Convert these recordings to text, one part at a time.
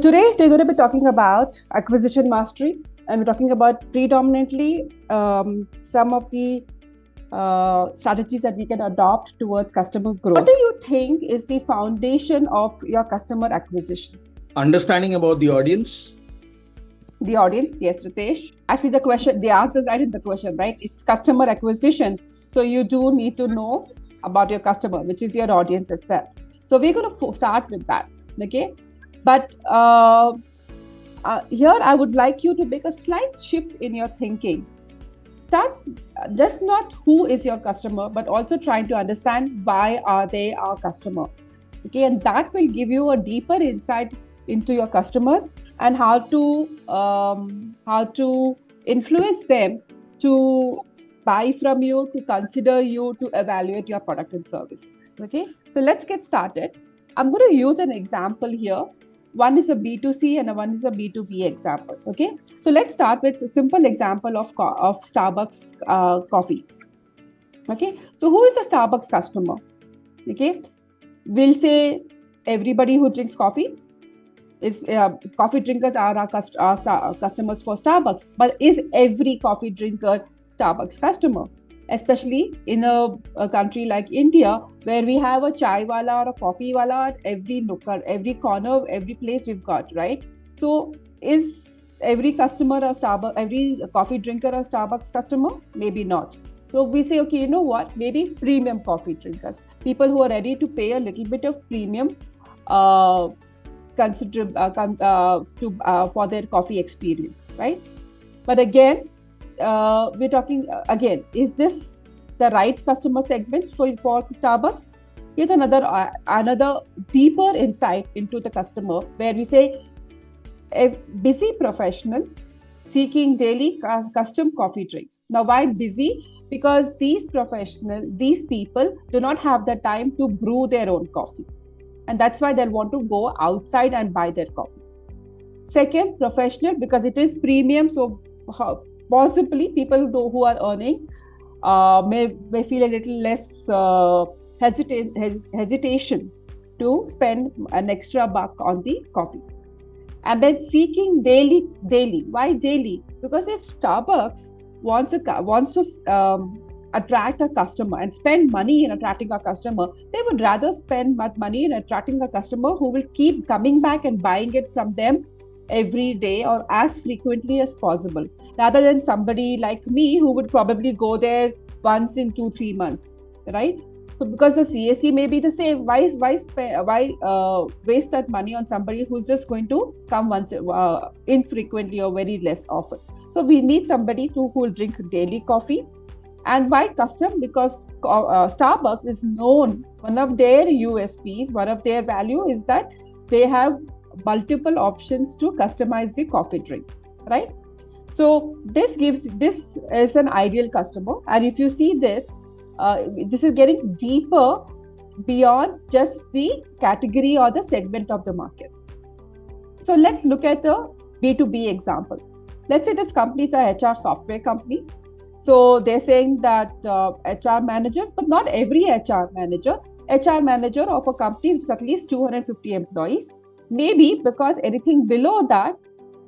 today we're going to be talking about acquisition mastery, and we're talking about predominantly some of the strategies that we can adopt towards customer growth. What do you think is the foundation of your customer acquisition? Understanding about the audience. The audience, yes, Ritesh. Actually, the answer is right in the question, right? It's customer acquisition. So you do need to know about your customer, which is your audience itself. So we're going to start with that, okay? But here I would like you to make a slight shift in your thinking. Start just not who is your customer, but also trying to understand why are they our customer, okay? And that will give you a deeper insight into your customers and how to influence them to buy from you, to consider you, to evaluate your product and services. Okay, so let's get started. I'm going to use an example here. One is a B2C and one is a B2B example. Okay, so let's start with a simple example of Starbucks coffee. Okay, so who is a Starbucks customer? Okay, we'll say everybody who drinks coffee. Coffee drinkers are our customers for Starbucks, but is every coffee drinker Starbucks customer? Especially in a country like India, where we have a chai wala or a coffee wala at every nook, every corner, every place we've got, right? So is every customer every coffee drinker a Starbucks customer? Maybe not. So we say, okay, you know what? Maybe premium coffee drinkers, people who are ready to pay a little bit of premium for their coffee experience, right? But again, we're talking again, is this the right customer segment for Starbucks? Here's another deeper insight into the customer, where we say busy professionals seeking daily custom coffee drinks. Now, why busy? Because these people do not have the time to brew their own coffee. And that's why they'll want to go outside and buy their coffee. Second, professional, because it is premium. So possibly people who are earning may feel a little less hesitation to spend an extra buck on the coffee. And then seeking daily. Why daily? Because if Starbucks wants to attract a customer and spend money in attracting a customer, they would rather spend money in attracting a customer who will keep coming back and buying it from them every day or as frequently as possible, rather than somebody like me who would probably go there once in 2-3 months, right? So because the CAC may be the same, why waste that money on somebody who's just going to come once infrequently or very less often? So we need somebody who will drink daily coffee. And why custom? Because Starbucks is known, one of their USPs, one of their value is that they have multiple options to customize the coffee drink, right? So this is an ideal customer. And if you see this is getting deeper beyond just the category or the segment of the market. So let's look at the B2B example. Let's say this company is a HR software company. So they're saying that HR managers, but not every HR manager of a company which is at least 250 employees, maybe because anything below that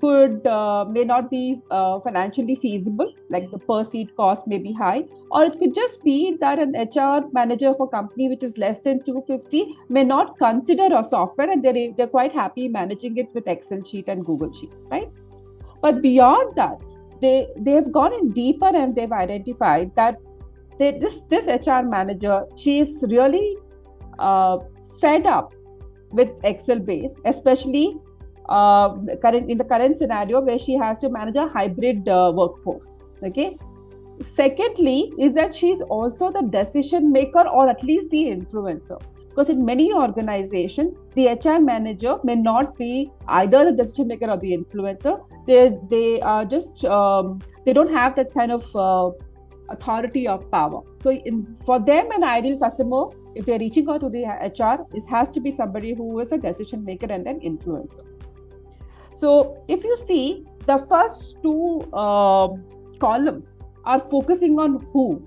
may not be financially feasible, like the per seat cost may be high, or it could just be that an HR manager of a company which is less than 250 may not consider a software, and they're quite happy managing it with Excel sheet and Google Sheets, right? But beyond that, they have gone in deeper and they've identified that this HR manager, she is really fed up with Excel base, especially in the current scenario where she has to manage a hybrid workforce. Okay. Secondly, is that she's also the decision maker, or at least the influencer. Because in many organizations, the HR manager may not be either the decision maker or the influencer. They are just they don't have that kind of authority or power. So for them, an ideal customer, if they're reaching out to the HR, it has to be somebody who is a decision maker and an influencer. So if you see, the first two columns are focusing on who,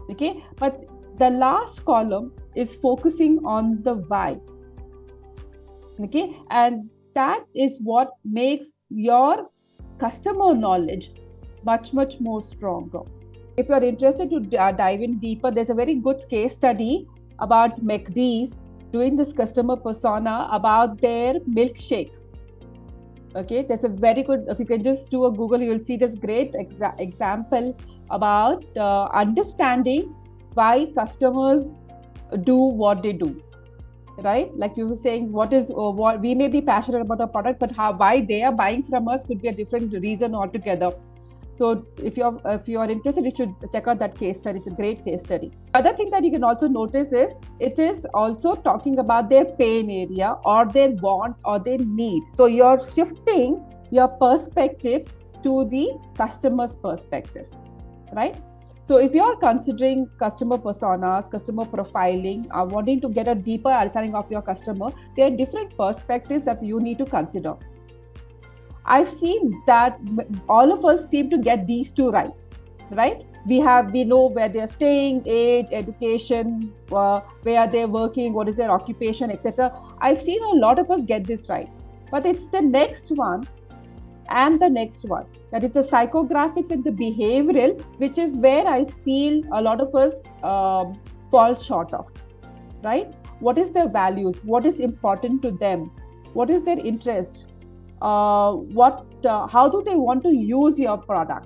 okay, but the last column is focusing on the why. Okay, and that is what makes your customer knowledge much more stronger. If you're interested to dive in deeper, there's a very good case study about McD's doing this customer persona about their milkshakes. Okay, that's a very good, if you can just do a Google, you'll see this great example about understanding why customers do what they do, right? Like you were saying, what we may be passionate about a product, but why they are buying from us could be a different reason altogether. So if you're interested, you should check out that case study. It's a great case study. Other thing that you can also notice is it is also talking about their pain area or their want or their need. So you're shifting your perspective to the customer's perspective, right? So if you're considering customer personas, customer profiling, wanting to get a deeper understanding of your customer, there are different perspectives that you need to consider. I've seen that all of us seem to get these two right? We know where they're staying, age, education, where they're working, what is their occupation, etc. I've seen a lot of us get this right, but it's the next one and the next one, that is the psychographics and the behavioral, which is where I feel a lot of us fall short of, right? What is their values? What is important to them? What is their interest? How do they want to use your product?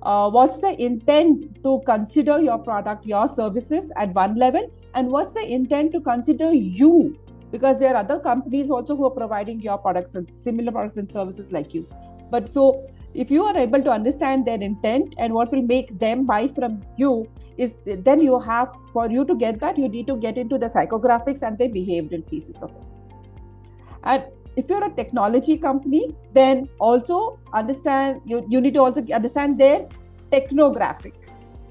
What's the intent to consider your product, your services at one level, and what's the intent to consider you? Because there are other companies also who are providing your products and similar products and services like you. But so if you are able to understand their intent and what will make them buy from you, is then you have, for you to get that, you need to get into the psychographics and the behavioral pieces of it. And if you're a technology company, then also understand, you need to also understand their technographic,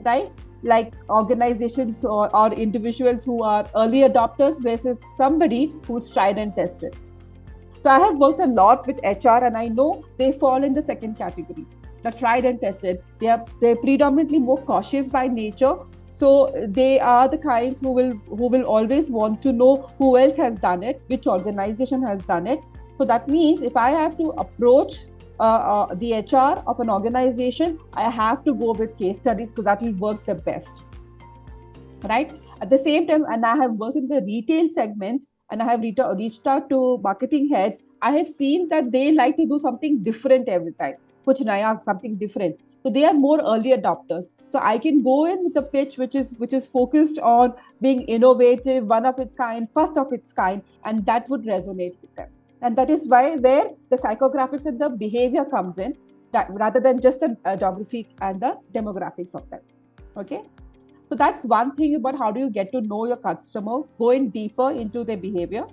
right? Like organizations or individuals who are early adopters versus somebody who's tried and tested. So I have worked a lot with HR, and I know they fall in the second category, the tried and tested. They're predominantly more cautious by nature. So they are the kinds who will always want to know who else has done it, which organization has done it. So that means if I have to approach the HR of an organization, I have to go with case studies because that will work the best, right? At the same time, and I have worked in the retail segment, and I have reached out to marketing heads. I have seen that they like to do something different every time, kuch naya, something different. So they are more early adopters. So I can go in with a pitch which is focused on being innovative, one of its kind, first of its kind, and that would resonate with them. And that is where the psychographics and the behavior comes in, rather than just the geography and the demographics of them. Okay. So that's one thing about how do you get to know your customer, go in deeper into their behavior.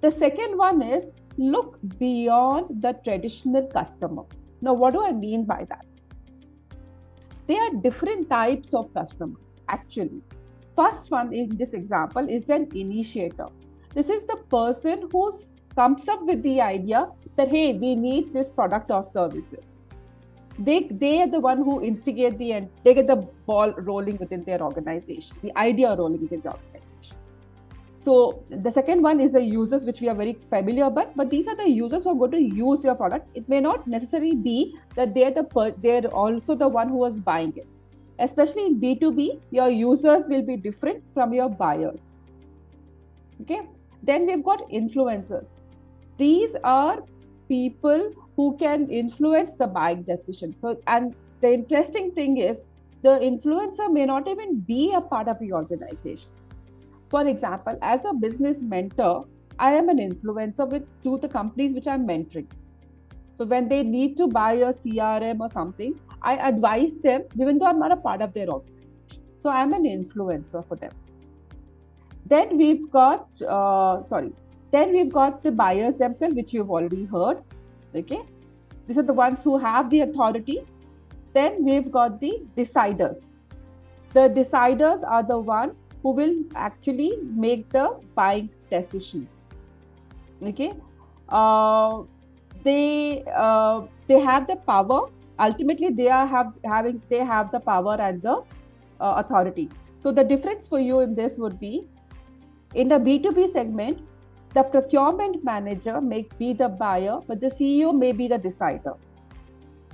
The second one is look beyond the traditional customer. Now, what do I mean by that? There are different types of customers, actually. First one in this example is an initiator. This is the person who comes up with the idea that, hey, we need this product or services. They are the one who instigate and they get the ball rolling within their organization, the idea rolling within the organization. So the second one is the users, which we are very familiar with, but these are the users who are going to use your product. It may not necessarily be that they're also the one who is buying it. Especially in B2B, your users will be different from your buyers. Okay. Then we've got influencers. These are people who can influence the buying decision. So, and the interesting thing is, the influencer may not even be a part of the organization. For example, as a business mentor, I am an influencer to the companies which I'm mentoring. So when they need to buy a CRM or something, I advise them, even though I'm not a part of their organization. So I'm an influencer for them. Then we've got, the buyers themselves, which you've already heard. Okay, these are the ones who have the authority. Then we've got the deciders. The deciders are the one who will actually make the buying decision. Okay, they have the power. Ultimately, they have the power and the authority. So the difference for you in this would be, in the B2B segment, The procurement manager may be the buyer, but the CEO may be the decider.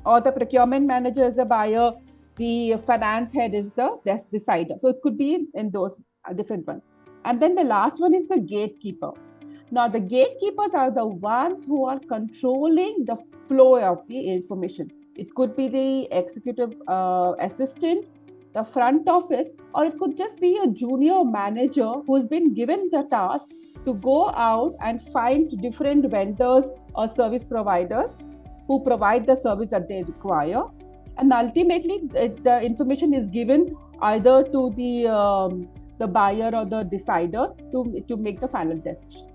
Or the procurement manager is the buyer, the finance head is the decider. So it could be in those different ones. And then the last one is the gatekeeper. Now, the gatekeepers are the ones who are controlling the flow of the information. It could be the executive assistant, the front office, or it could just be a junior manager who's been given the task to go out and find different vendors or service providers who provide the service that they require. And ultimately, the information is given either to the buyer or the decider to make the final decision.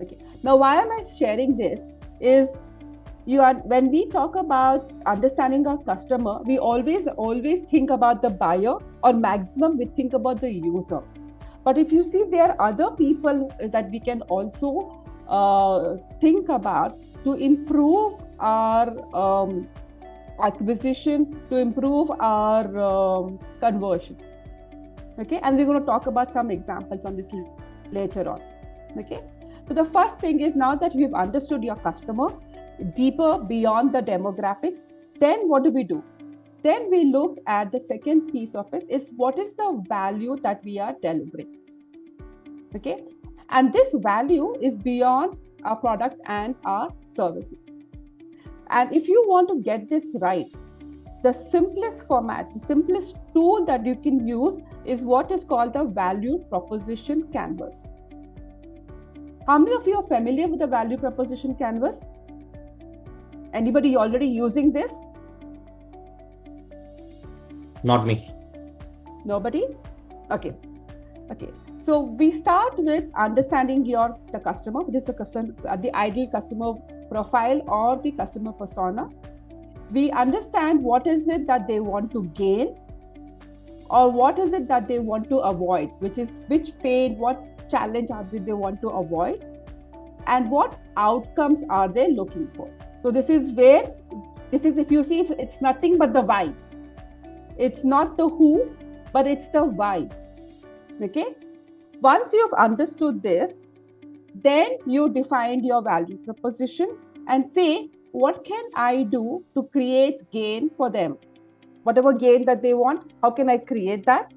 Okay. Now, why am I sharing this? Is when we talk about understanding our customer, we always think about the buyer, or maximum we think about the user. But if you see, there are other people that we can also think about to improve our acquisition, to improve our conversions. Okay, and we're going to talk about some examples on this later on. Okay. So the first thing is, now that we've understood your customer deeper beyond the demographics, then what do? Then we look at the second piece of it, is what is the value that we are delivering. Okay. And this value is beyond our product and our services. And if you want to get this right, the simplest format, the simplest tool that you can use is what is called the value proposition canvas. How many of you are familiar with the value proposition canvas? Anybody already using this? Not me. Nobody? Okay. So we start with understanding the customer. This is the ideal customer profile or the customer persona. We understand what is it that they want to gain, or what is it that they want to avoid, which pain, what challenge they want to avoid, and what outcomes are they looking for. So this is if you see, it's nothing but the why. It's not the who, but it's the why. Okay. Once you've understood this, then you define your value proposition and say, what can I do to create gain for them? Whatever gain that they want, how can I create that?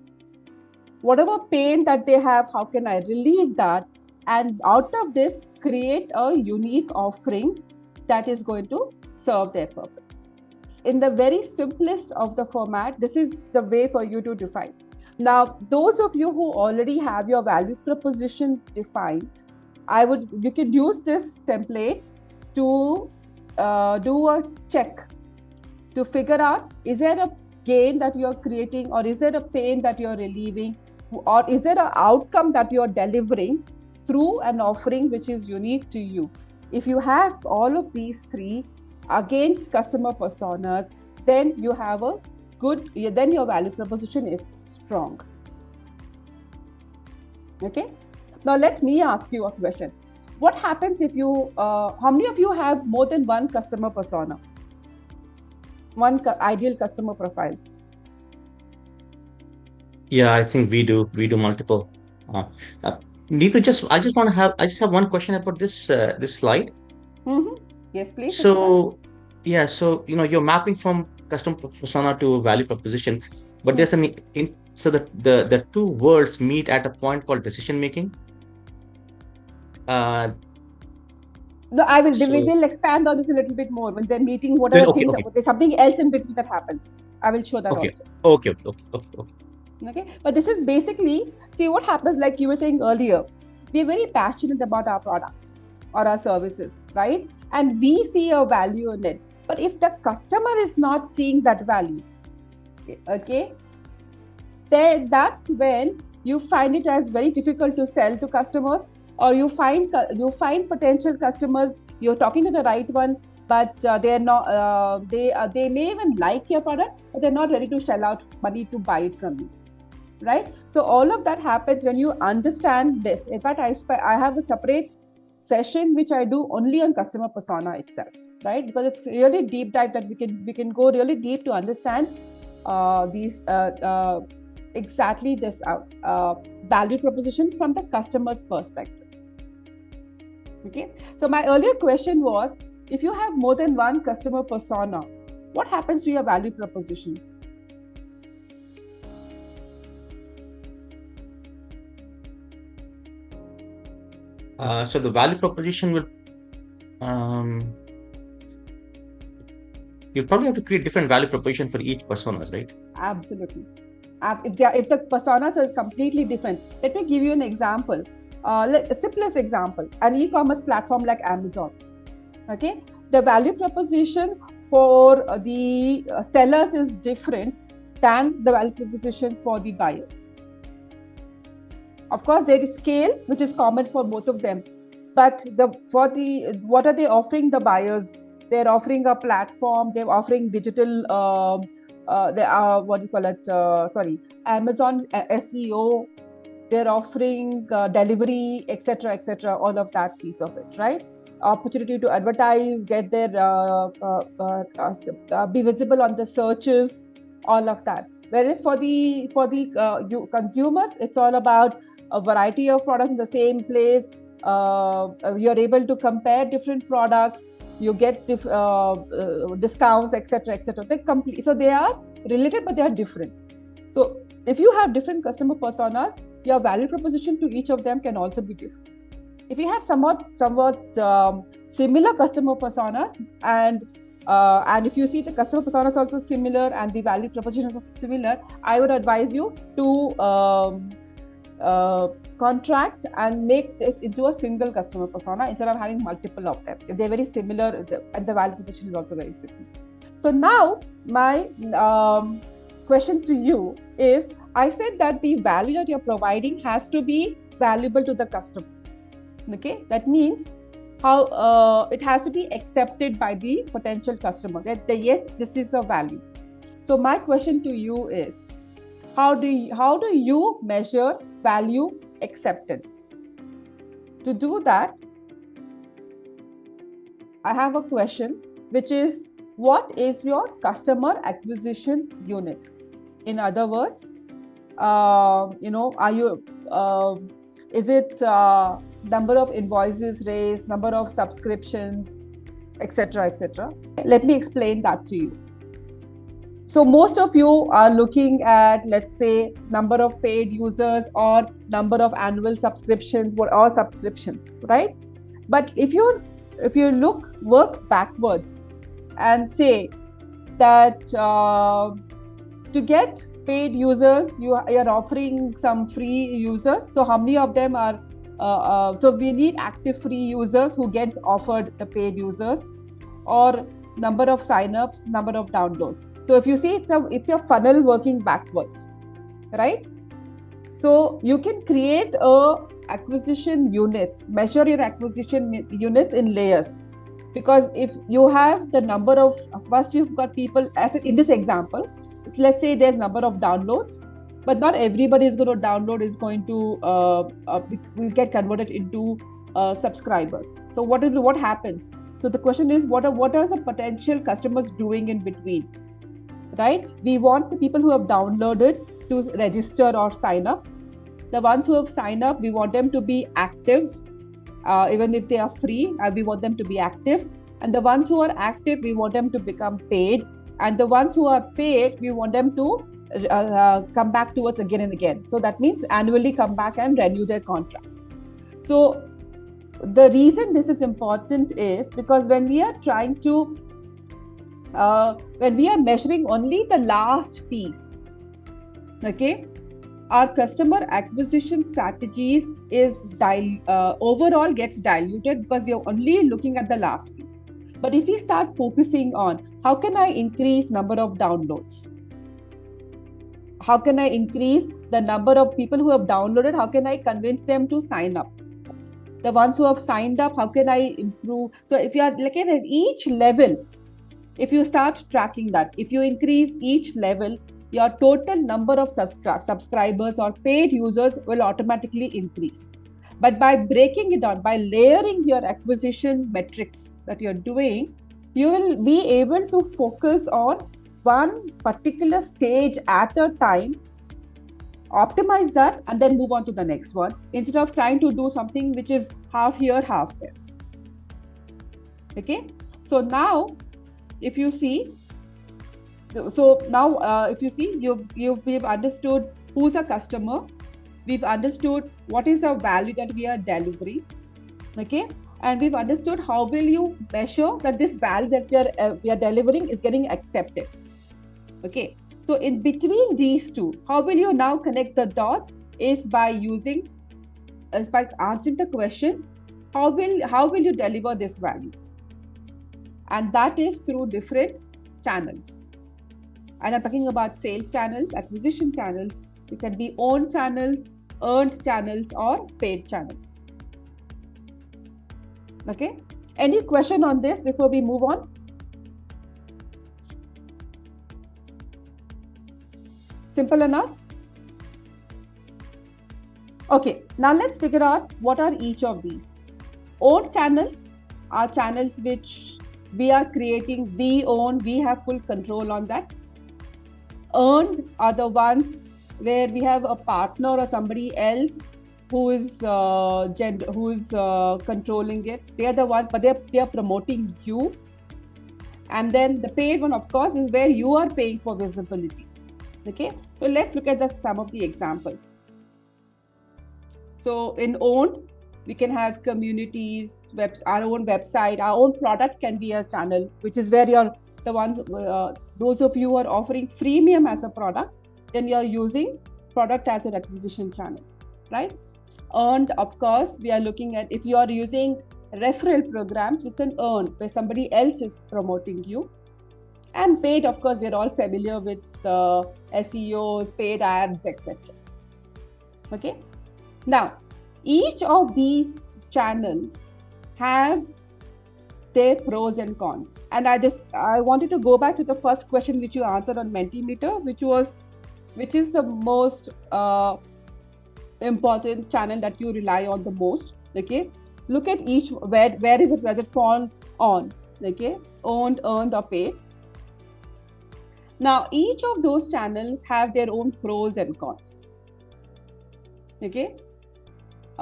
Whatever pain that they have, how can I relieve that? And out of this, create a unique offering that is going to serve their purpose. In the very simplest of the format, this is the way for you to define. Now, those of you who already have your value proposition defined, you can use this template to do a check to figure out, is there a gain that you're creating, or is there a pain that you're relieving, or is there an outcome that you're delivering through an offering which is unique to you? If you have all of these three against customer personas, then you have then your value proposition is strong. Okay. Now let me ask you a question. What happens if how many of you have more than one customer persona? One ideal customer profile? Yeah, I think we do multiple. Neetu, I just have one question about this slide. Mm-hmm. Yes, please. So you're mapping from customer persona to value proposition, but there's so the two worlds meet at a point called decision making. No, we will expand on this a little bit more when they're meeting. What are things? There's something else in between that happens. I will show that also. Okay. But this is basically, see what happens, like you were saying earlier, we're very passionate about our product or our services, right? And we see a value in it. But if the customer is not seeing that value, okay, then that's when you find it as very difficult to sell to customers, or you find potential customers, you're talking to the right one, but they're not, they may even like your product, but they're not ready to shell out money to buy it from you. Right? So all of that happens when you understand this. In fact, I have a separate session which I do only on customer persona itself, right? Because it's really deep dive that we can go really deep to understand exactly this value proposition from the customer's perspective. Okay. So my earlier question was, if you have more than one customer persona, what happens to your value proposition? So the value proposition will, you'll probably have to create different value proposition for each personas, right? Absolutely. If the personas are completely different, let me give you an example. Simplest example, an e-commerce platform like Amazon. Okay, the value proposition for the sellers is different than the value proposition for the buyers. Of course, there is scale, which is common for both of them. But what are they offering the buyers? They're offering a platform. They're offering digital. They are what do you call it? Amazon SEO. They're offering delivery, etc., etc. All of that piece of it, right? Opportunity to advertise, get their be visible on the searches, all of that. Whereas for the consumers, it's all about a variety of products in the same place. You're able to compare different products. You get discounts, etc., etc. So they are related, but they are different. So if you have different customer personas, your value proposition to each of them can also be different. If you have somewhat similar customer personas, and if you see the customer personas also similar and the value proposition is similar, I would advise you to contract and make it into a single customer persona instead of having multiple of them. If they're very similar, and the value proposition is also very similar. So now my question to you is, I said that the value that you're providing has to be valuable to the customer. Okay, that means how it has to be accepted by the potential customer, that yes, this is a value. So my question to you is, how do you measure value acceptance? To do that, I have a question, which is, what is your customer acquisition unit? In other words, are you is it number of invoices raised, number of subscriptions, etc., etc.? Let me explain that to you. So most of you are looking at, let's say, number of paid users or number of annual subscriptions or subscriptions, right? But if you work backwards and say that to get paid users, you are offering some free users. So how many of them are? So we need active free users who get offered the paid users, or number of signups, number of downloads. So if you see, it's your funnel working backwards, right? So you can create acquisition units, measure your acquisition units in layers. Because if you have the number of, first you've got people, as in this example, let's say there's number of downloads, but not everybody is going to download, is going to will get converted into subscribers. So what happens? So the question is, what are the potential customers doing in between, right? We want the people who have downloaded to register or sign up. The ones who have signed up, we want them to be active. Even if they are free, we want them to be active. And the ones who are active, we want them to become paid. And the ones who are paid, we want them to come back to us again and again. So that means annually come back and renew their contract. So the reason this is important is because when we are trying to, when we are measuring only the last piece, okay, our customer acquisition strategies is overall gets diluted because we are only looking at the last piece. But if we start focusing on how can I increase number of downloads, how can I increase the number of people who have downloaded, how can I convince them to sign up, the ones who have signed up, how can I improve? So if you are looking at each level, if you start tracking that, if you increase each level, your total number of subscribers or paid users will automatically increase. But by breaking it down, by layering your acquisition metrics that you're doing, you will be able to focus on one particular stage at a time, optimize that, and then move on to the next one, instead of trying to do something which is half here, half there. Okay, so now if you see, we've understood who's a customer, we've understood what is the value that we are delivering, okay, and we've understood how will you measure that this value that we are delivering is getting accepted. Okay, so in between these two, how will you now connect the dots is by answering the question, how will you deliver this value, and that is through different channels. And I'm talking about sales channels, acquisition channels. It can be owned channels, earned channels, or paid channels. Okay, any question on this before we move on? Simple enough? Okay, now let's figure out what are each of these. Owned channels are channels which we are creating, we own, we have full control on that. Earned are the ones where we have a partner or somebody else who is controlling it. They are the ones, but they are promoting you. And then the paid one, of course, is where you are paying for visibility. Okay, so let's look at some of the examples. So in owned, we can have communities, our own website, our own product can be a channel, which is where you're the ones, those of you who are offering freemium as a product, then you're using product as an acquisition channel, right? Earned, of course, we are looking at if you are using referral programs, it's an earned where somebody else is promoting you. And paid, of course, we're all familiar with SEOs, paid ads, etc. Okay. Now, each of these channels have their pros and cons. And I wanted to go back to the first question which you answered on Mentimeter, which is the most important channel that you rely on the most. Okay, look at each where is it? Does it fall on? Okay, owned, earned, or paid. Now, each of those channels have their own pros and cons. Okay.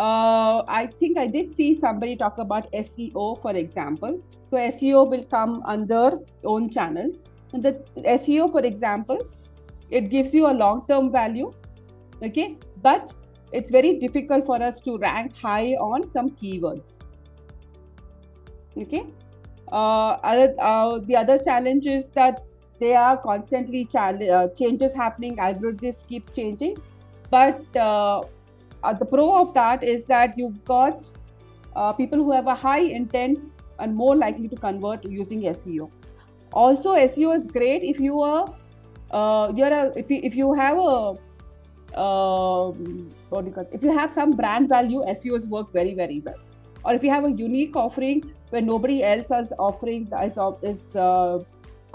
I think I did see somebody talk about SEO, for example. So SEO will come under own channels. And the SEO, for example, it gives you a long-term value, okay? But it's very difficult for us to rank high on some keywords, okay? The other challenge is that there are constantly changes happening, algorithms keep changing, but the pro of that is that you've got people who have a high intent and more likely to convert using SEO. Also, SEO is great if you are if you have if you have some brand value, SEOs work very, very well. Or if you have a unique offering where nobody else is offering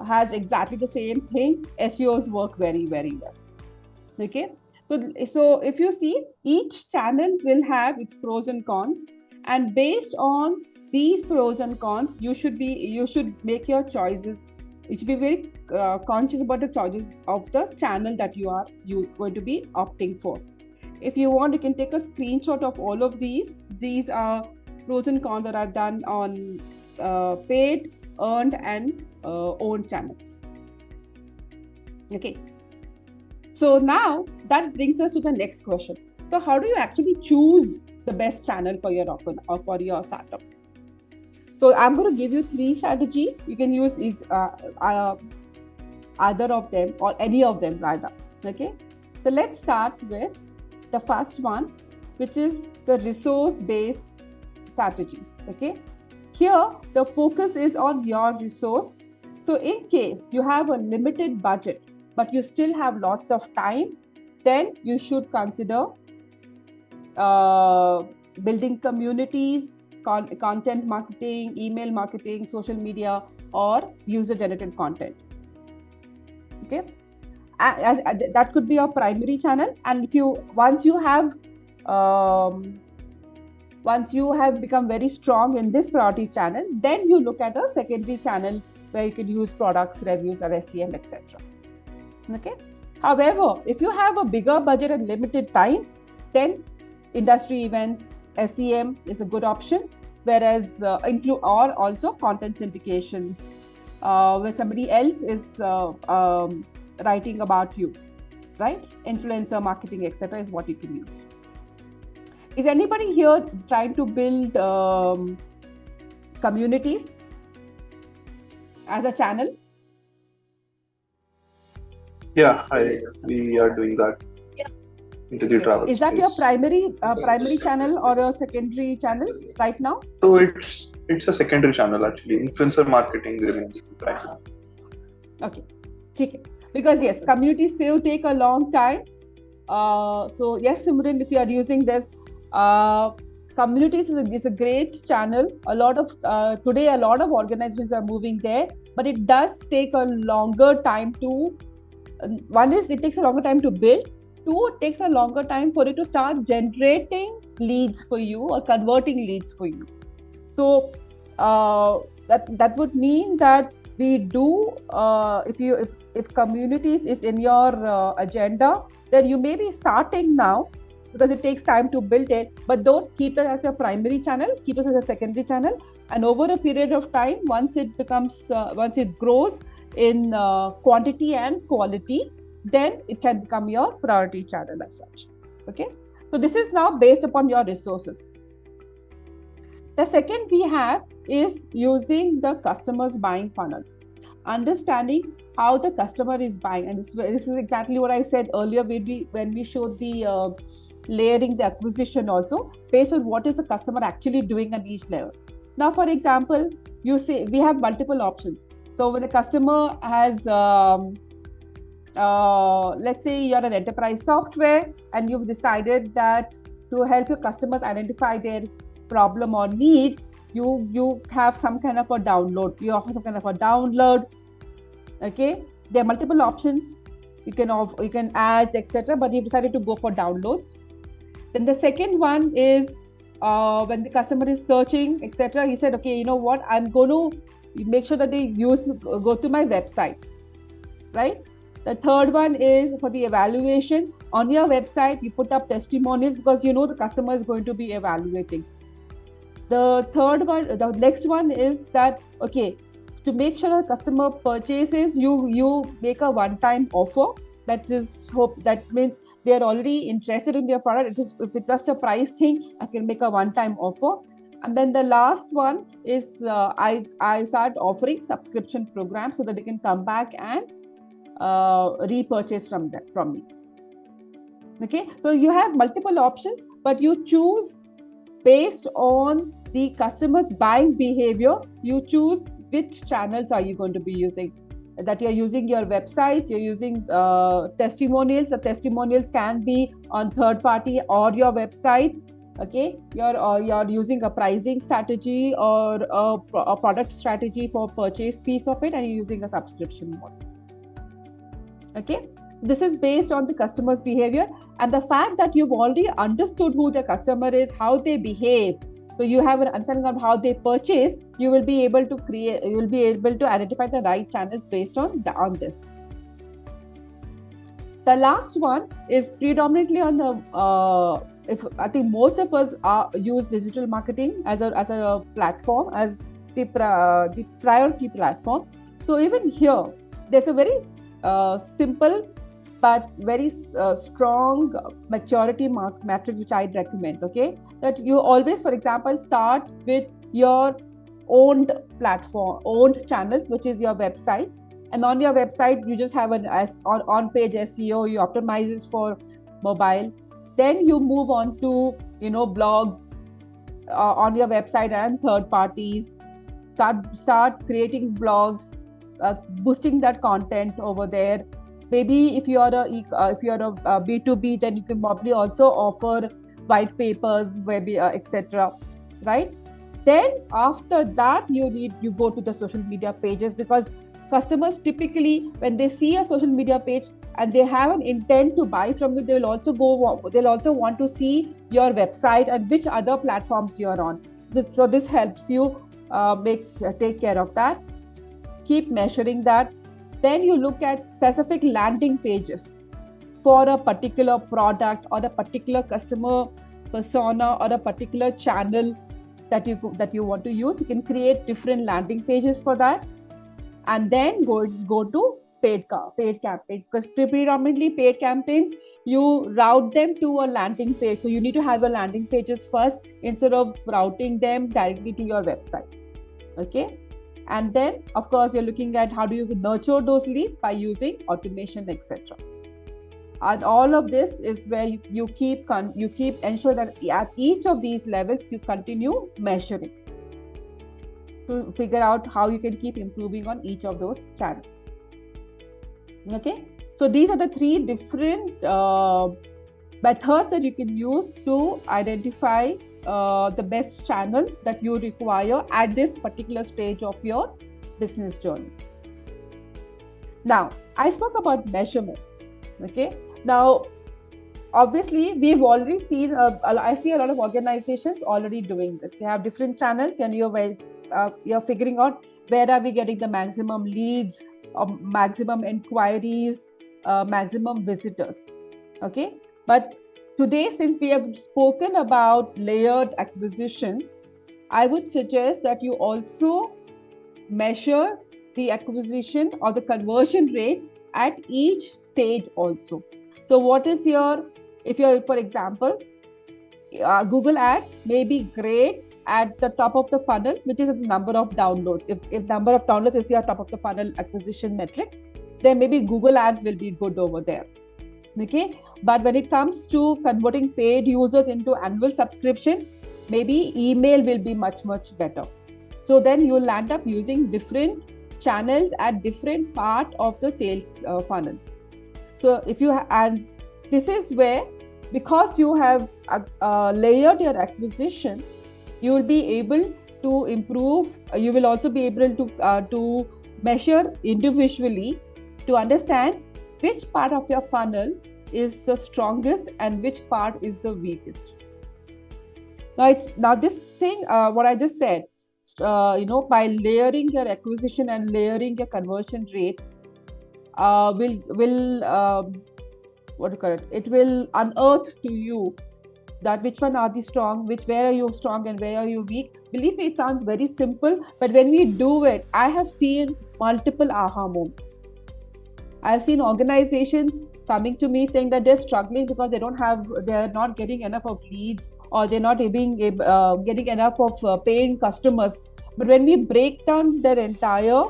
has exactly the same thing, SEOs work very, very well. Okay. So if you see, each channel will have its pros and cons, and based on these pros and cons, you should make your choices. You should be very conscious about the choices of the channel that you are going to be opting for. If you want, you can take a screenshot of all of these. These are pros and cons that are done on paid, earned, and owned channels. Okay. So now that brings us to the next question. So how do you actually choose the best channel for your startup? So I'm going to give you 3 strategies. You can use either of them or any of them rather. Okay. So let's start with the first one, which is the resource-based strategies. Okay. Here the focus is on your resource. So in case you have a limited budget, but you still have lots of time, then you should consider building communities, content marketing, email marketing, social media, or user-generated content. Okay, that could be your primary channel. And once you have become very strong in this priority channel, then you look at a secondary channel where you can use products, reviews, or SEM, etc. Okay. However, if you have a bigger budget and limited time, then industry events, SEM is a good option. whereas include or also content syndications, where somebody else is writing about you, right? Influencer marketing, etc., is what you can use. Is anybody here trying to build communities as a channel? Yeah, we are doing that into the travel Is that space. your primary channel or a secondary channel right now? So it's a secondary channel actually. Influencer marketing remains right now. Okay, okay. Because yes, communities still take a long time. So yes, Simran, if you are using this, communities is a great channel. A lot of today, a lot of organizations are moving there, but it does take a longer time to. One is it takes a longer time to build. Two, it takes a longer time for it to start generating leads for you or converting leads for you. So that would mean that we do if communities is in your agenda, then you may be starting now because it takes time to build it, but don't keep it as a primary channel, keep it as a secondary channel, and over a period of time, once it grows in quantity and quality, then it can become your priority channel as such. Okay, so this is now based upon your resources. The second we have is using the customer's buying funnel, understanding how the customer is buying. And this is exactly what I said earlier when we showed the layering the acquisition also, based on what is the customer actually doing at each level. Now, for example, you say we have multiple options. So when a customer has, let's say you're an enterprise software and you've decided that to help your customers identify their problem or need, you have some kind of a download. You offer some kind of a download. Okay, there are multiple options. You can ads, etc. But you decided to go for downloads. Then the second one is when the customer is searching, etc. He said, okay, you know what? I'm going to make sure that they go to my website, right? The third one is for the evaluation. On your website, you put up testimonials because you know the customer is going to be evaluating. The next one is that, okay, to make sure the customer purchases, you make a one-time offer. That means they are already interested in your product. If it's just a price thing, I can make a one-time offer. And then the last one is I start offering subscription programs so that they can come back and repurchase from me. Okay, so you have multiple options, but you choose based on the customer's buying behavior. You choose which channels are you going to be using. That you're using your website, you're using testimonials. The testimonials can be on third party or your website. Okay, you're using a pricing strategy or a product strategy for purchase piece of it, and you're using a subscription model. Okay, this is based on the customer's behavior and the fact that you've already understood who the customer is, how they behave. So you have an understanding of how they purchase. You will be able to identify the right channels based on this. The last one is predominantly on the. I think most of us use digital marketing as a platform, as the priority platform. So even here, there's a very simple but very strong maturity matrix which I'd recommend. Okay, that you always, for example, start with your owned platform, owned channels, which is your websites. And on your website, you just have an on-page SEO. You optimize this for mobile. Then you move on to blogs on your website and third parties. Start creating blogs, boosting that content over there. Maybe if you're a B2B, then you can probably also offer white papers, etc. Right? Then after that, you go to the social media pages, because customers typically, when they see a social media page and they have an intent to buy from you, they'll also want to see your website and which other platforms you're on. So this helps you take care of that. Keep measuring that. Then you look at specific landing pages for a particular product or a particular customer persona or a particular channel. that you want to use. You can create different landing pages for that, and then go to paid campaigns, because predominantly paid campaigns, you route them to a landing page. So you need to have your landing pages first instead of routing them directly to your website. Okay. And then, of course, you're looking at how do you nurture those leads by using automation, etc. And all of this is where you keep ensure that at each of these levels you continue measuring to figure out how you can keep improving on each of those channels. Okay, so these are the 3 different methods that you can use to identify the best channel that you require at this particular stage of your business journey. Now, I spoke about measurements. Okay, now obviously we've already seen I see a lot of organizations already doing this. They have different channels, and you're figuring out where are we getting the maximum leads, maximum inquiries, maximum visitors. Okay, but today, since we have spoken about layered acquisition, I would suggest that you also measure the acquisition or the conversion rates at each stage also. So what is if you're, for example, Google Ads may be great at the top of the funnel, which is the number of downloads. If number of downloads is your top of the funnel acquisition metric, then maybe Google Ads will be good over there. Okay, but when it comes to converting paid users into annual subscription, maybe email will be much better. So then you'll end up using different channels at different part of the sales funnel. So if you and this is where, because you have layered your acquisition, you will be able to improve. You will also be able to measure individually to understand which part of your funnel is the strongest and which part is the weakest. Now this thing, what I just said, by layering your acquisition and layering your conversion rate, it will unearth to you that which one are the strong, where are you strong and where are you weak. Believe me, it sounds very simple, but when we do it, I have seen multiple aha moments. I have seen organizations coming to me saying that they're struggling because they're not getting enough of leads, or they're not getting enough of paying customers. But when we break down their entire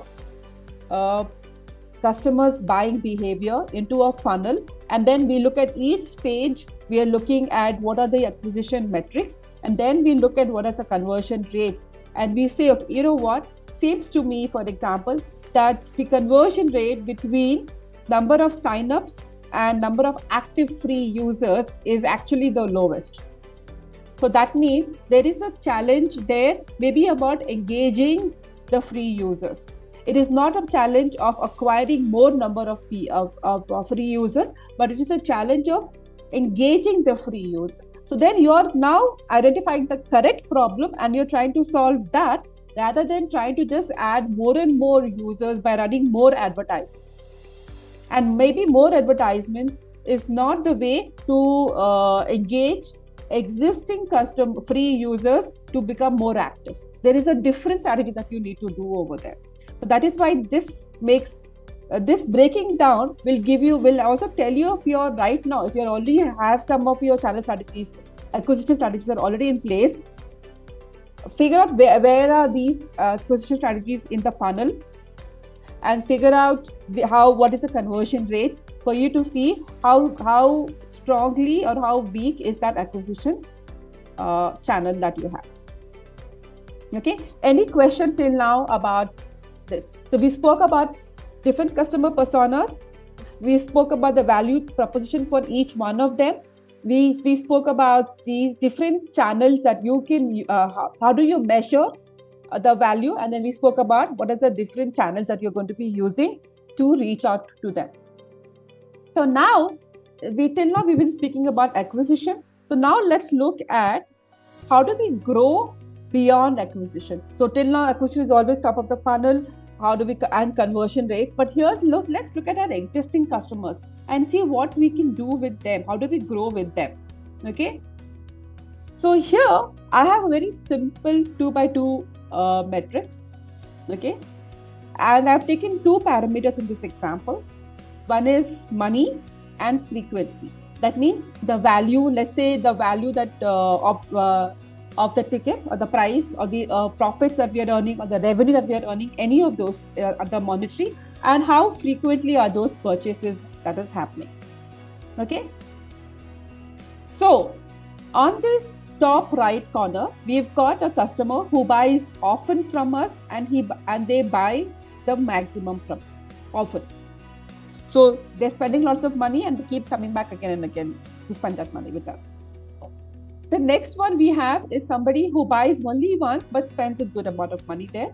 customers' buying behavior into a funnel, and then we look at each stage, we are looking at what are the acquisition metrics, and then we look at what are the conversion rates, and we say, okay, you know what, seems to me, for example, that the conversion rate between number of signups and number of active free users is actually the lowest. So that means there is a challenge there, maybe about engaging the free users. It is not a challenge of acquiring more number of free users, but it is a challenge of engaging the free users. So then you are now identifying the correct problem and you're trying to solve that, rather than trying to just add more and more users by running more advertisements. And maybe more advertisements is not the way to engage existing free users to become more active. There is a different strategy that you need to do over there. So that is why this makes this breaking down will also tell you if you're right now, if you already have some of your channel strategies, acquisition strategies are already in place, figure out where are these acquisition strategies in the funnel, and figure out what is the conversion rates for you to see how strongly or how weak is that acquisition channel that you have. Okay, any question till now about this? So we spoke about different customer personas. We spoke about the value proposition for each one of them. We spoke about the different channels that you can, how do you measure the value, and then we spoke about what are the different channels that you're going to be using to reach out to them. So now, till now we've been speaking about acquisition. So now let's look at how do we grow beyond acquisition. So till now acquisition is always top of the funnel, and conversion rates. But let's look at our existing customers and see what we can do with them. How do we grow with them? Okay. So here I have a very simple 2x2 matrix, okay? And I've taken two parameters in this example. One is money and frequency. That means the value, let's say the value that of the ticket or the price or the profits that we are earning or the revenue that we are earning, any of those are the monetary, and how frequently are those purchases that is happening. Okay. So on this top right corner, we've got a customer who buys often from us, and they buy the maximum from us often. So they're spending lots of money and they keep coming back again and again to spend that money with us. The next one we have is somebody who buys only once but spends a good amount of money there.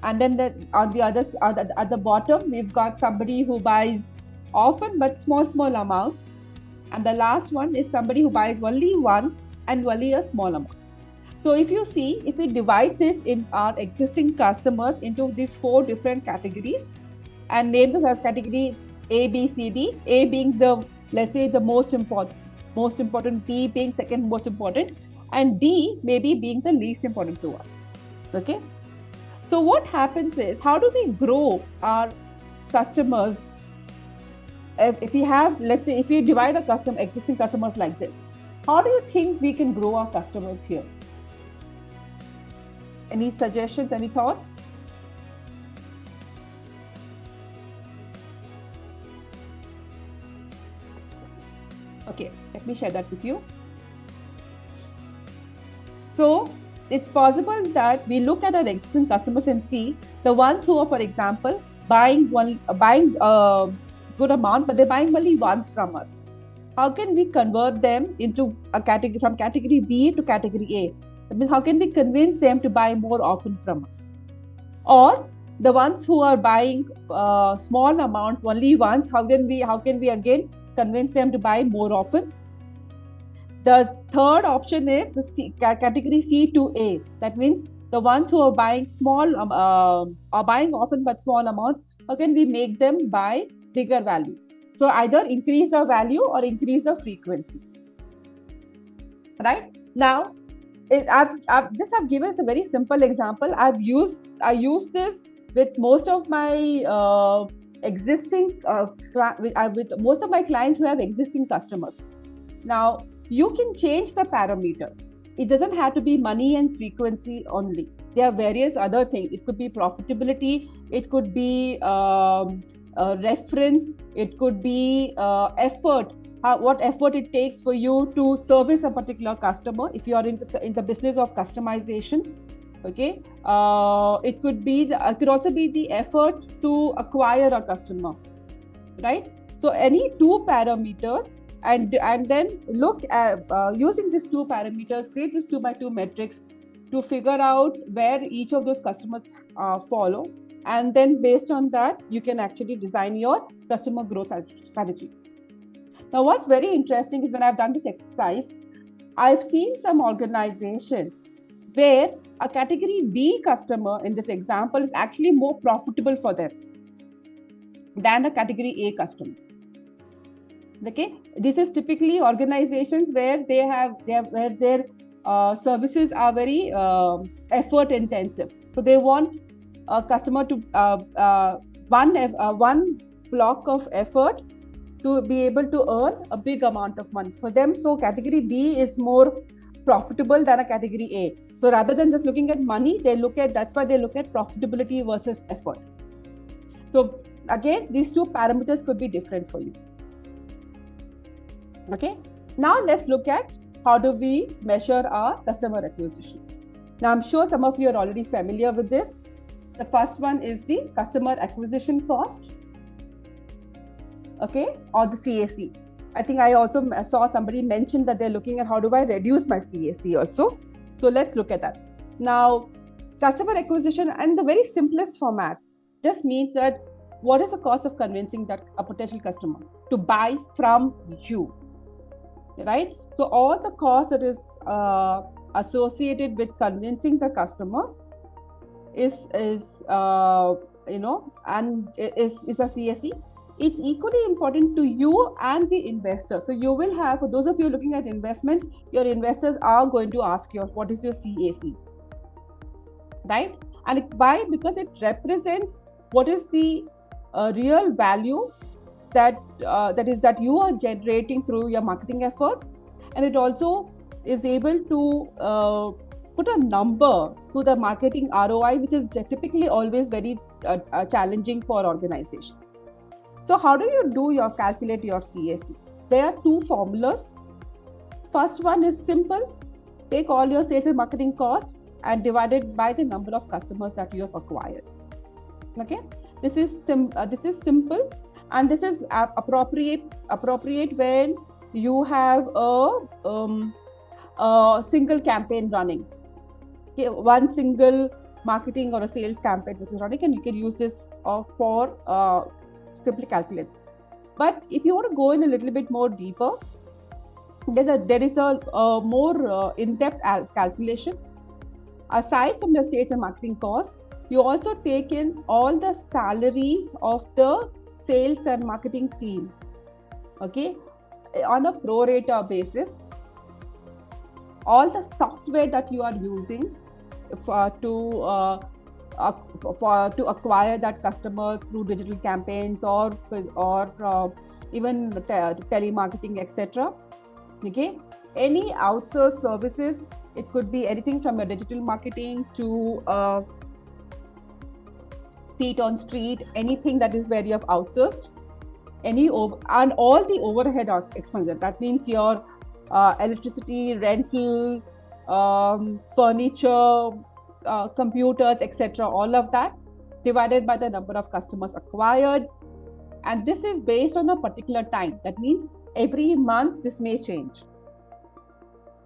And then at the bottom, we've got somebody who buys often but small amounts. And the last one is somebody who buys only once and only a small amount. So if you see, if we divide this in our existing customers into these 4 different categories and name this as category A, B, C, D, A being the, let's say, the most important, B being second most important, and D maybe being the least important to us. Okay. So what happens is, how do we grow our customers? If we have, let's say, if we divide our existing customers like this, how do you think we can grow our customers here? Any suggestions, any thoughts? Okay, let me share that with you. So it's possible that we look at our existing customers and see the ones who are, for example, buying good amount, but they're buying only once from us. How can we convert them into a category, from category B to category A? That means, how can we convince them to buy more often from us? Or the ones who are buying small amounts only once, how can we again convince them to buy more often? The third option is the category C to A. That means the ones who are buying are buying often but small amounts. How can we make them buy bigger value? So either increase the value or increase the frequency. Right now, I've given us a very simple example. I use this with most of my existing with most of my clients who have existing customers. Now you can change the parameters. It doesn't have to be money and frequency only. There are various other things. It could be profitability. It could be reference. It could be effort. What effort it takes for you to service a particular customer if you are in the business of customization. Okay, it could also be the effort to acquire a customer, right? So any 2 parameters, and then look at using these 2 parameters, create this 2x2 matrix to figure out where each of those customers follow, and then based on that you can actually design your customer growth strategy. Now what's very interesting is, when I've done this exercise, I've seen some organization where a category B customer in this example is actually more profitable for them than a category A customer. Okay, this is typically organizations where where their services are very effort intensive. So they want a customer to one block of effort to be able to earn a big amount of money for them. So category B is more profitable than a category A. So rather than just looking at money, that's why they look at profitability versus effort. So again, these 2 parameters could be different for you. Okay. Now let's look at how do we measure our customer acquisition. Now I'm sure some of you are already familiar with this. The first one is the customer acquisition cost. Okay, or the CAC. I think I also saw somebody mention that they're looking at how do I reduce my CAC also. So let's look at that. Now, customer acquisition and the very simplest format just means that what is the cost of convincing that a potential customer to buy from you, right? So all the cost that is associated with convincing the customer is a CAC. it's equally important to you and the investor. So you will have, for those of you looking at investments, your investors are going to ask you, what is your CAC, right? And why? Because it represents what is the real value that you are generating through your marketing efforts, and it also is able to put a number to the marketing ROI, which is typically always very challenging for organizations. So how do you calculate your CAC? There are two formulas. First one is simple. Take all your sales and marketing cost and divide it by the number of customers that you have acquired. Okay, this is simple, and this is appropriate when you have a single campaign running. Okay, one single marketing or a sales campaign which is running, and you can use this for simply calculate this. But if you want to go in a little bit more deeper, there is a more in-depth calculation. Aside from the sales and marketing costs, you also take in all the salaries of the sales and marketing team, okay, on a pro rata basis. All the software that you are using to acquire that customer through digital campaigns or even telemarketing, etc. Okay, any outsourced services, it could be anything from your digital marketing to feet on street, anything that is where you have outsourced, and all the overhead expenses. That means your electricity, rental, furniture, computers, etc. All of that divided by the number of customers acquired, and this is based on a particular time. That means every month this may change.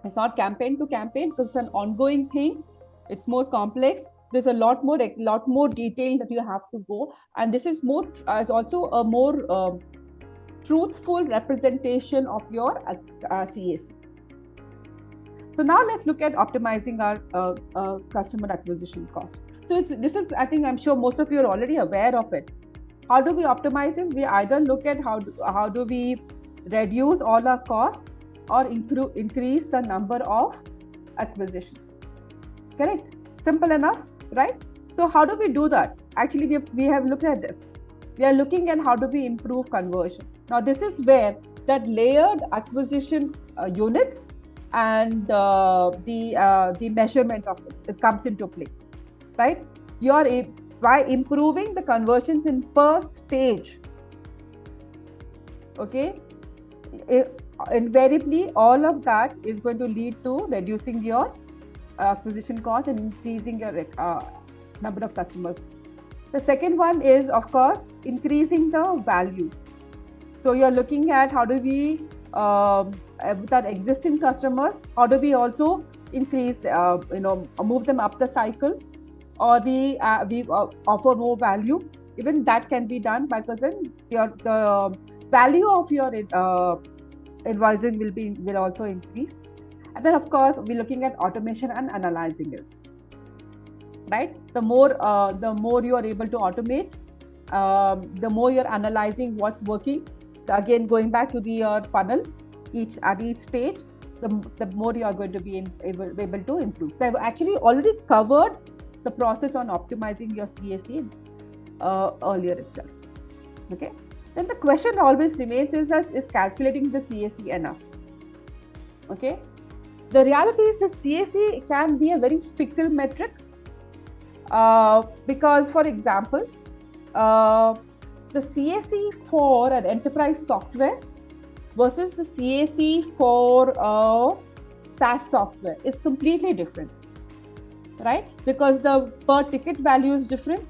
It's not campaign to campaign because it's an ongoing thing. It's more complex. There's a lot more detail that you have to go, and this is more. It's also a more truthful representation of your CAC. So now let's look at optimizing our customer acquisition cost. So I think I'm sure most of you are already aware of it. How do we optimize it? We either look at how do we reduce all our costs or increase the number of acquisitions. Correct? Simple enough, right? So how do we do that? Actually, we have looked at this. We are looking at how do we improve conversions. Now, this is where that layered acquisition units and the measurement of it comes into place, right? By improving the conversions in per stage, okay, invariably all of that is going to lead to reducing your acquisition cost and increasing your number of customers. The second one is, of course, increasing the value. So you're looking at how do we with our existing customers, how do we also increase, move them up the cycle, or we offer more value. Even that can be done because then the value of your invoicing will also increase. And then, of course, we're looking at automation and analyzing this. Right? The more you are able to automate, the more you're analyzing what's working. Again, going back to the funnel, at each stage, the more you are going to be able to improve. So I've actually already covered the process on optimizing your CAC earlier itself. Okay. Then the question always remains is calculating the CAC enough? Okay. The reality is the CAC can be a very fickle metric because, for example, the CAC for an enterprise software versus the CAC for SaaS software is completely different, right? Because the per ticket value is different,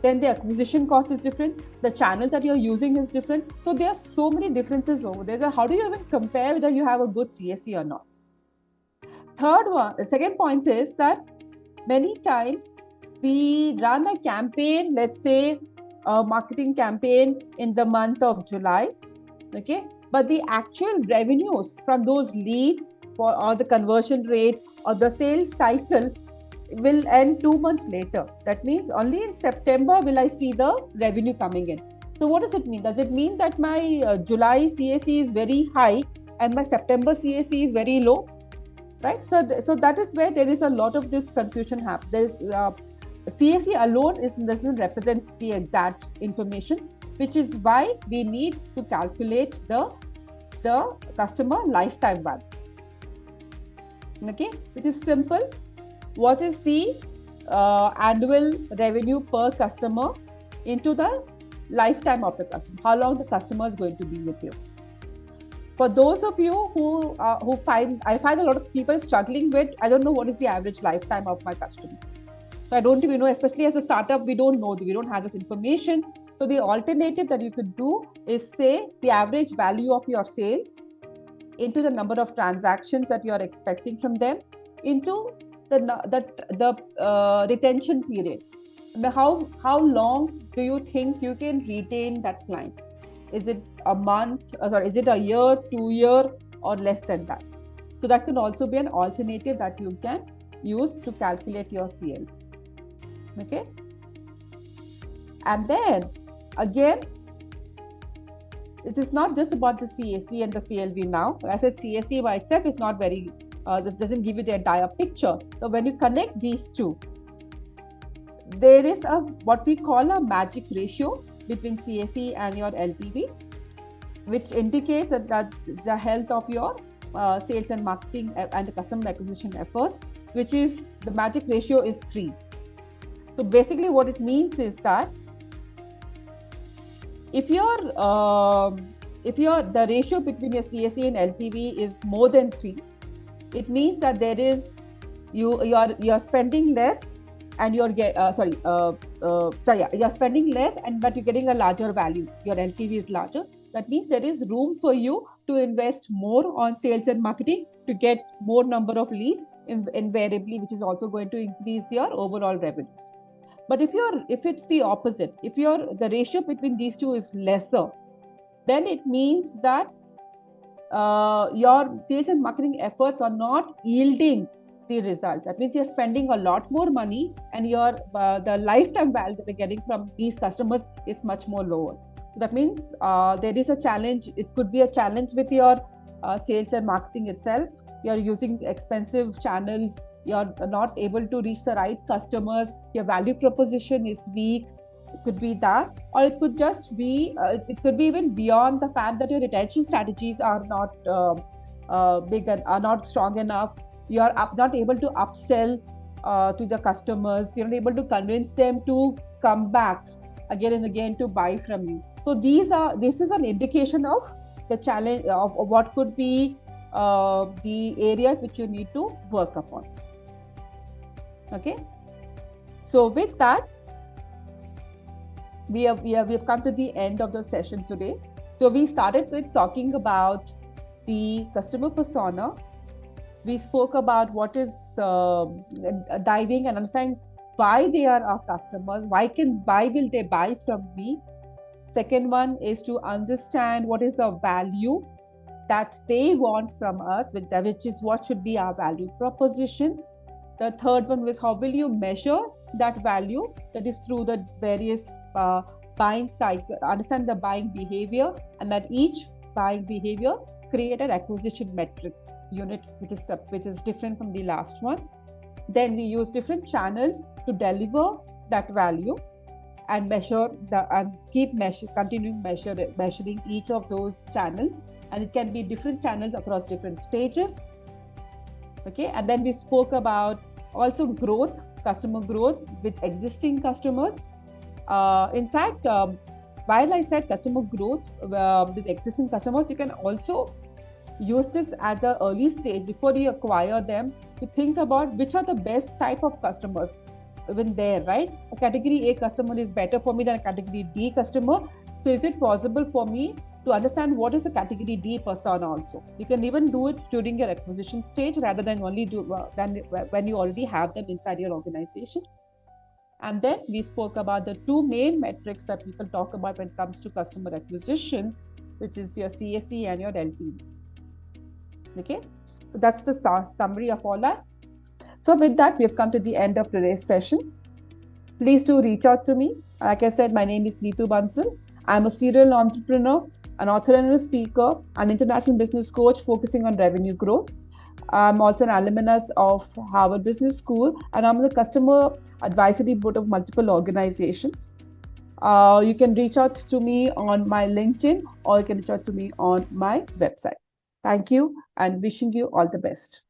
then the acquisition cost is different, the channel that you're using is different. So there are so many differences over there. So how do you even compare whether you have a good CAC or not? The second point is that many times we run a campaign, let's say a marketing campaign in the month of July, okay? But the actual revenues from those leads or the conversion rate or the sales cycle will end 2 months later. That means only in September will I see the revenue coming in. So what does it mean? Does it mean that my July CAC is very high and my September CAC is very low? Right? So that is where there is a lot of this confusion happen. There is CAC alone doesn't represent the exact information, which is why we need to calculate the customer lifetime value. Okay, which is simple. What is the annual revenue per customer into the lifetime of the customer? How long the customer is going to be with you? For those of you who find a lot of people struggling with, I don't know what is the average lifetime of my customer. So I don't even know, especially as a startup, we don't know, we don't have this information. So the alternative that you could do is say the average value of your sales into the number of transactions that you are expecting from them into the retention period. How long do you think you can retain that client? Is it a month? Is it a year, 2 year, or less than that? So that can also be an alternative that you can use to calculate your CL. Okay. And then again, it is not just about the CAC and the CLV now. Like I said, CAC by itself is not very, that doesn't give you the entire picture. So when you connect these two, there is what we call a magic ratio between CAC and your LTV, which indicates that the health of your sales and marketing and the customer acquisition efforts, which is the magic ratio is 3. So basically what it means is that if the ratio between your CAC and LTV is more than 3, it means that there is you're spending less and you're spending less but you're getting a larger value. Your LTV is larger. That means there is room for you to invest more on sales and marketing to get more number of leads invariably, which is also going to increase your overall revenues. But if it's the opposite, if the ratio between these two is lesser, then it means that your sales and marketing efforts are not yielding the result. That means you're spending a lot more money and the lifetime value that you're getting from these customers is much more lower. So that means there is a challenge. It could be a challenge with your sales and marketing itself. You're using expensive channels. You're not able to reach the right customers. Your value proposition is weak. It could be that, or it could just be, it could be even beyond the fact that your retention strategies are not big and are not strong enough. You're not able to upsell to the customers. You're not able to convince them to come back again and again to buy from you. So this is an indication of the challenge of what could be the areas which you need to work upon. Okay. So with that, we have come to the end of the session today. So we started with talking about the customer persona. We spoke about what is diving and understanding why they are our customers. Why will they buy from me? Second one is to understand what is the value that they want from us, which is what should be our value proposition. The third one was how will you measure that value? That is through the various buying cycle, understand the buying behavior, and that each buying behavior create an acquisition metric unit, which is different from the last one. Then we use different channels to deliver that value and continuing measuring each of those channels, and it can be different channels across different stages. Okay, and then we spoke about also growth, customer growth with existing customers. In fact, while I said customer growth with existing customers, you can also use this at the early stage before you acquire them to think about which are the best type of customers even there, right? A category A customer is better for me than a category D customer. So is it possible for me to understand what is the category D persona also? You can even do it during your acquisition stage rather than only when you already have them inside your organization. And then we spoke about the two main metrics that people talk about when it comes to customer acquisition, which is your CAC and your LTV. Okay, so that's the summary of all that. So with that, we have come to the end of today's session. Please do reach out to me. Like I said, my name is Neetu Bansal. I'm a serial entrepreneur, an author and a speaker, an international business coach focusing on revenue growth. I'm also an alumnus of Harvard Business School, and I'm the customer advisory board of multiple organizations. You can reach out to me on my LinkedIn, or you can reach out to me on my website. Thank you, and wishing you all the best.